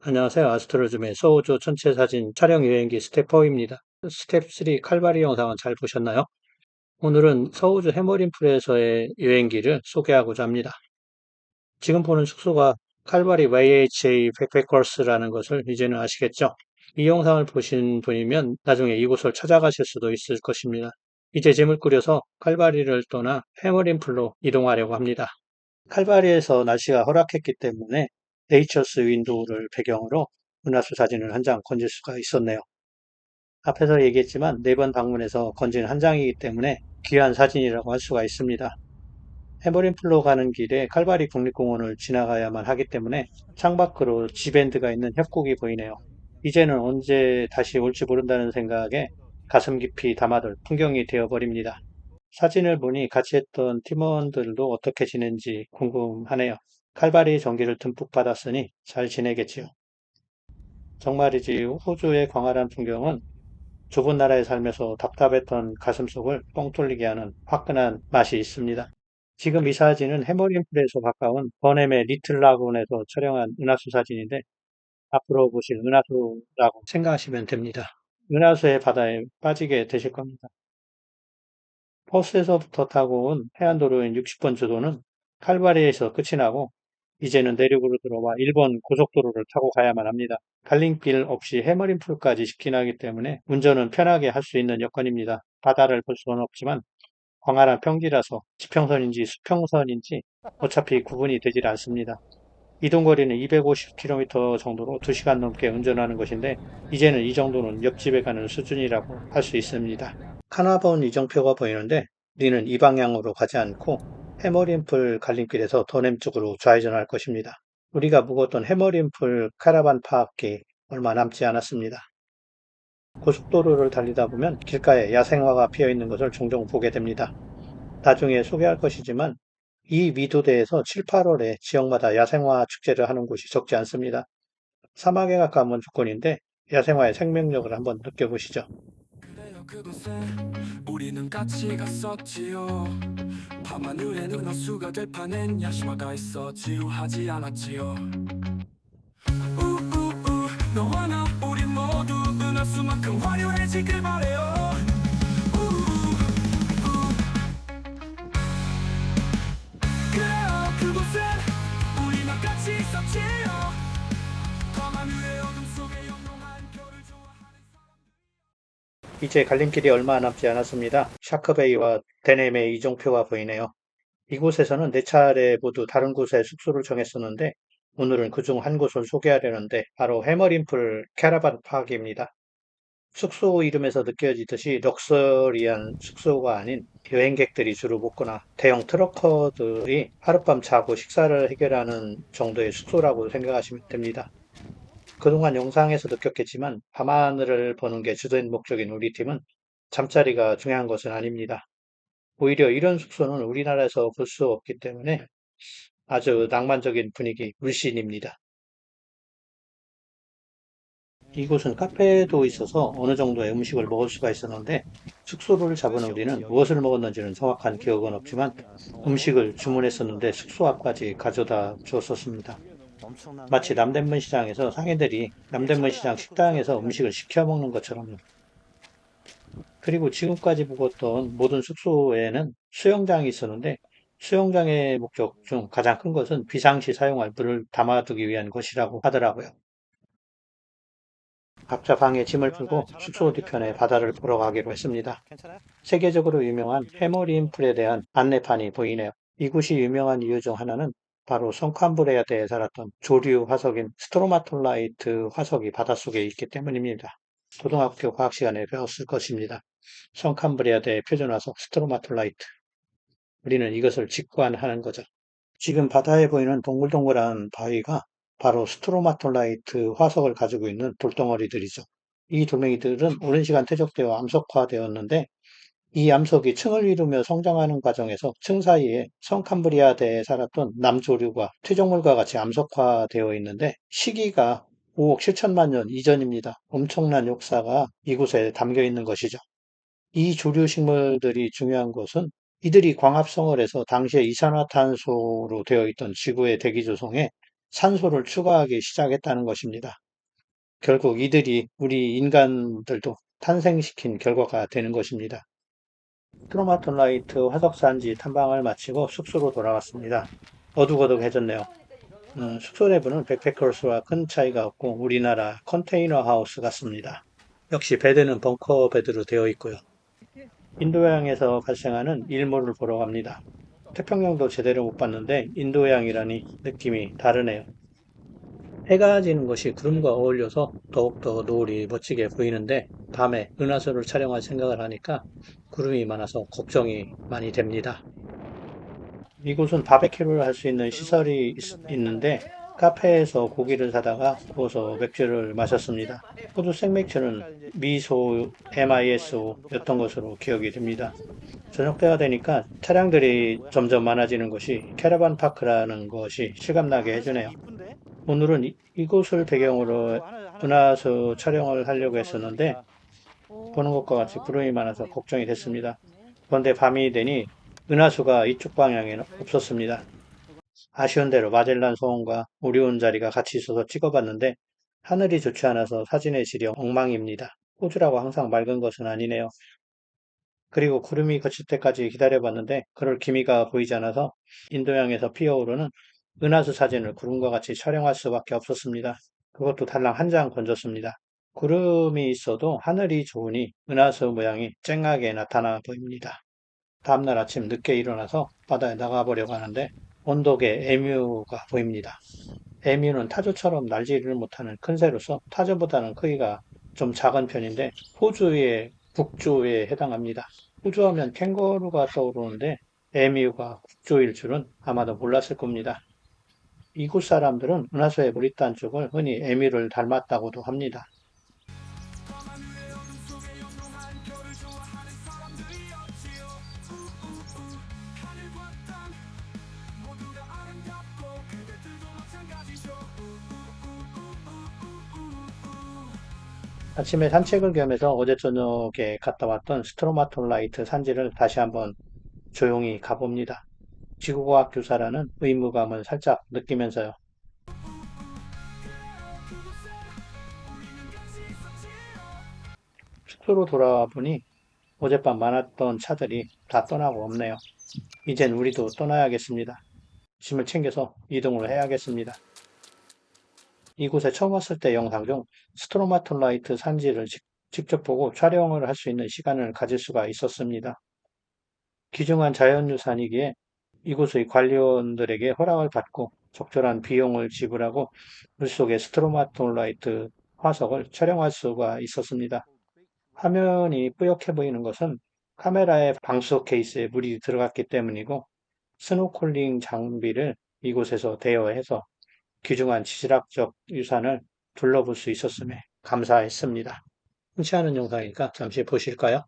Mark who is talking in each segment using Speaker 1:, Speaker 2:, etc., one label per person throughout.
Speaker 1: 안녕하세요. 아스트로즘의 소우주 전체 사진 촬영 여행기 스텝 4입니다. 스텝 3 칼바리 영상은 잘 보셨나요? 오늘은 서우주 해머린풀에서의 여행기를 소개하고자 합니다. 지금 보는 숙소가 칼바리 YHA 백패커스라는 것을 이제는 아시겠죠? 이 영상을 보신 분이면 나중에 이곳을 찾아가실 수도 있을 것입니다. 이제 짐을 꾸려서 칼바리를 떠나 해머린풀로 이동하려고 합니다. 칼바리에서 날씨가 허락했기 때문에 네이처스 윈도우를 배경으로 은하수 사진을 한 장 건질 수가 있었네요. 앞에서 얘기했지만 4번 방문해서 건진 한 장이기 때문에 귀한 사진이라고 할 수가 있습니다. 해머린풀로 가는 길에 칼바리 국립공원을 지나가야만 하기 때문에 창밖으로 지밴드가 있는 협곡이 보이네요. 이제는 언제 다시 올지 모른다는 생각에 가슴 깊이 담아둘 풍경이 되어버립니다. 사진을 보니 같이 했던 팀원들도 어떻게 지낸지 궁금하네요. 칼바리 전기를 듬뿍 받았으니 잘 지내겠지요. 정말이지 호주의 광활한 풍경은 좁은 나라에 살면서 답답했던 가슴속을 뻥 뚫리게 하는 화끈한 맛이 있습니다. 지금 이 사진은 해머린풀에서 가까운 버넴의 리틀 라군에서 촬영한 은하수 사진인데 앞으로 보실 은하수라고 생각하시면 됩니다. 은하수의 바다에 빠지게 되실 겁니다. 퍼스에서부터 타고 온 해안도로인 60번 주도는 칼바리에서 끝이 나고 이제는 내륙으로 들어와 일본 고속도로를 타고 가야만 합니다. 갈림길 없이 해머린풀까지 직진하기 때문에 운전은 편하게 할 수 있는 여건입니다. 바다를 볼 수는 없지만 광활한 평지라서 지평선인지 수평선인지 어차피 구분이 되질 않습니다. 이동거리는 250km 정도로 2시간 넘게 운전하는 것인데 이제는 이 정도는 옆집에 가는 수준이라고 할 수 있습니다. 카나본 이정표가 보이는데 우리는 이 방향으로 가지 않고 해머린풀 갈림길에서 더 남쪽으로 좌회전할 것입니다. 우리가 묵었던 해머린풀 카라반 파악기 얼마 남지 않았습니다. 고속도로를 달리다 보면 길가에 야생화가 피어 있는 것을 종종 보게 됩니다. 나중에 소개할 것이지만 이 미도대에서 7, 8월에 지역마다 야생화 축제를 하는 곳이 적지 않습니다. 사막에 가까운 조건인데 야생화의 생명력을 한번 느껴보시죠. 그래요 그곳에 우리는 같이 갔었지요. 밤하늘엔 은하수가 될 판엔 야심화가 있어 지루하지 않았지요. 우우우 너와 나 우린 모두 은하수만큼 화려해지길 바래요. 그래요 그곳에 우리만 같이 있었지요. 밤하늘의 어둠 속에 영롱한 별을 좋아하는 이제 갈림길이 얼마 남지 않았습니다. 샤크베이와 데넴의 이정표가 보이네요. 이곳에서는 4차례 모두 다른 곳에 숙소를 정했었는데 오늘은 그중 한 곳을 소개하려는데 바로 해머린풀 캐러반 파크입니다. 숙소 이름에서 느껴지듯이 럭셔리한 숙소가 아닌 여행객들이 주로 묵거나 대형 트러커들이 하룻밤 자고 식사를 해결하는 정도의 숙소라고 생각하시면 됩니다. 그동안 영상에서 느꼈겠지만 밤하늘을 보는 게 주된 목적인 우리 팀은 잠자리가 중요한 것은 아닙니다. 오히려 이런 숙소는 우리나라에서 볼 수 없기 때문에 아주 낭만적인 분위기 물씬입니다. 이곳은 카페도 있어서 어느 정도의 음식을 먹을 수가 있었는데 숙소를 잡은 우리는 무엇을 먹었는지는 정확한 기억은 없지만 음식을 주문했었는데 숙소 앞까지 가져다 주었었습니다. 마치 남대문 시장에서 상인들이 남대문 시장 식당에서 음식을 시켜 먹는 것처럼요. 그리고 지금까지 묵었던 모든 숙소에는 수영장이 있었는데 수영장의 목적 중 가장 큰 것은 비상시 사용할 물을 담아두기 위한 것이라고 하더라고요. 각자 방에 짐을 풀고 숙소 뒤편에 바다를 보러 가기로 했습니다. 세계적으로 유명한 해머린 풀에 대한 안내판이 보이네요. 이곳이 유명한 이유 중 하나는 바로 성캄브리아대에 살았던 조류 화석인 스트로마톨라이트 화석이 바닷속에 있기 때문입니다. 고등학교 과학 시간에 배웠을 것입니다. 성캄브리아대의 표준화석 스트로마톨라이트. 우리는 이것을 직관하는 거죠. 지금 바다에 보이는 동글동글한 바위가 바로 스트로마톨라이트 화석을 가지고 있는 돌덩어리들이죠. 이 돌멩이들은 오랜 시간 퇴적되어 암석화되었는데 이 암석이 층을 이루며 성장하는 과정에서 층 사이에 성캄브리아대에 살았던 남조류가 퇴적물과 같이 암석화되어 있는데 시기가 5억 7천만 년 이전입니다. 엄청난 역사가 이곳에 담겨 있는 것이죠. 이 조류 식물들이 중요한 것은 이들이 광합성을 해서 당시에 이산화탄소로 되어 있던 지구의 대기 조성에 산소를 추가하기 시작했다는 것입니다. 결국 이들이 우리 인간들도 탄생시킨 결과가 되는 것입니다. 트로마톨라이트 화석산지 탐방을 마치고 숙소로 돌아왔습니다. 어둑어둑해졌네요. 숙소 내부는 백패커스와 큰 차이가 없고 우리나라 컨테이너 하우스 같습니다. 역시 베드는 벙커 베드로 되어 있고요. 인도양에서 발생하는 일몰을 보러 갑니다. 태평양도 제대로 못 봤는데 인도양이라니 느낌이 다르네요. 해가 지는 것이 구름과 어울려서 더욱더 노을이 멋지게 보이는데 밤에 은하수를 촬영할 생각을 하니까 구름이 많아서 걱정이 많이 됩니다. 이곳은 바베큐를 할 수 있는 시설이 있는데 카페에서 고기를 사다가 구워서 맥주를 마셨습니다. 호주 생맥주는 미소 MISO였던 것으로 기억이 됩니다. 저녁 때가 되니까 차량들이 점점 많아지는 것이 캐러반 파크라는 것이 실감나게 해주네요. 오늘은 이곳을 배경으로 은하수 촬영을 하려고 했었는데 보는 것과 같이 구름이 많아서 걱정이 됐습니다. 그런데 밤이 되니 은하수가 이쪽 방향에는 없었습니다. 아쉬운 대로 마젤란 소원과 오리온 자리가 같이 있어서 찍어봤는데 하늘이 좋지 않아서 사진의 질이 엉망입니다. 호주라고 항상 맑은 것은 아니네요. 그리고 구름이 그칠 때까지 기다려봤는데 그럴 기미가 보이지 않아서 인도양에서 피어오르는 은하수 사진을 구름과 같이 촬영할 수밖에 없었습니다. 그것도 달랑 한 장 건졌습니다. 구름이 있어도 하늘이 좋으니 은하수 모양이 쨍하게 나타나 보입니다. 다음날 아침 늦게 일어나서 바다에 나가보려고 하는데 언덕에 에뮤가 보입니다. 에뮤는 타조처럼 날지를 못하는 큰 새로서 타조보다는 크기가 좀 작은 편인데 호주의 국조에 해당합니다. 호주 하면 캥거루가 떠오르는데 에뮤가 국조일 줄은 아마도 몰랐을 겁니다. 이곳 사람들은 은하수의 머리단 쪽을 흔히 에뮤를 닮았다고도 합니다. 아침에 산책을 겸해서 어제 저녁에 갔다 왔던 스트로마톨라이트 산지를 다시 한번 조용히 가봅니다. 지구과학 교사라는 의무감을 살짝 느끼면서요. 숙소로 돌아와 보니 어젯밤 많았던 차들이 다 떠나고 없네요. 이젠 우리도 떠나야겠습니다. 짐을 챙겨서 이동을 해야겠습니다. 이곳에 처음 왔을 때 영상 중 스트로마톨라이트 산지를 직접 보고 촬영을 할 수 있는 시간을 가질 수가 있었습니다. 귀중한 자연유산이기에 이곳의 관리원들에게 허락을 받고 적절한 비용을 지불하고 물속의 스트로마톨라이트 화석을 촬영할 수가 있었습니다. 화면이 뿌옇게 보이는 것은 카메라의 방수 케이스에 물이 들어갔기 때문이고 스노클링 장비를 이곳에서 대여해서 귀중한 지질학적 유산을 둘러볼 수 있었음에 감사했습니다. 흔치 않은 영상이니까 잠시 보실까요?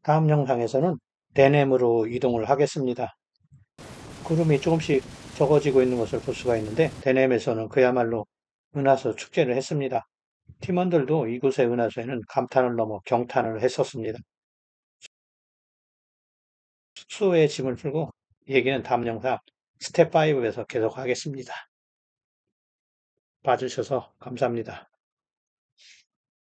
Speaker 1: 다음 영상에서는 데넴으로 이동을 하겠습니다. 구름이 조금씩 적어지고 있는 것을 볼 수가 있는데 데넴에서는 그야말로 은하수 축제를 했습니다. 팀원들도 이곳의 은하수에는 감탄을 넘어 경탄을 했었습니다. 숙소에 짐을 풀고 얘기는 다음 영상 스텝 5에서 계속하겠습니다. 봐주셔서 감사합니다.